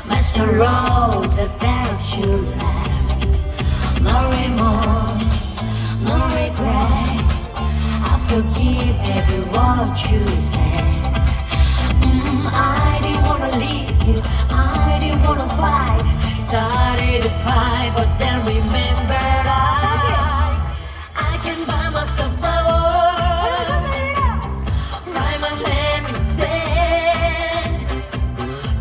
Master roses that you left. No remorse, no regret. I forgive every word you said. I didn't wanna leave you, I didn't wanna fight. Started to cry, but then remembered I can buy myself flowers, write my name in sand,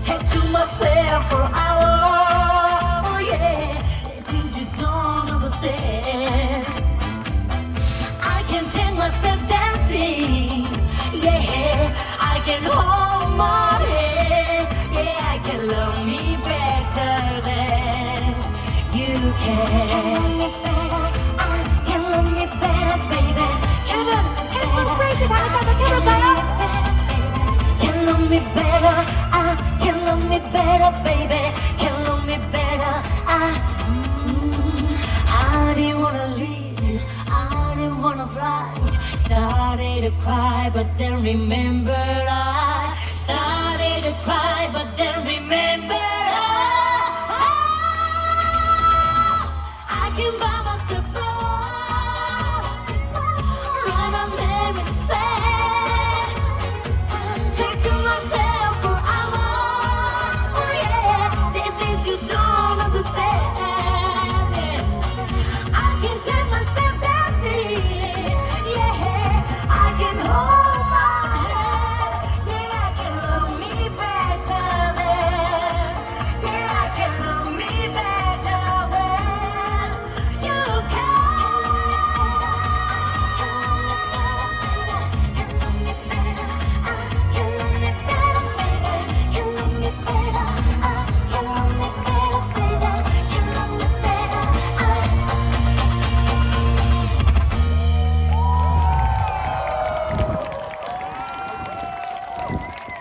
tattoo myself for hours. Oh yeah, the things you don't understand. I can take myself dancing, yeah. I can hold my head, yeah. I can love me better than you can. I can love me better, baby. Can love me better. Can love me better. I can love me better, baby. Can love me better. I didn't wanna leave, I didn't wanna fight. Started to cry, but then remember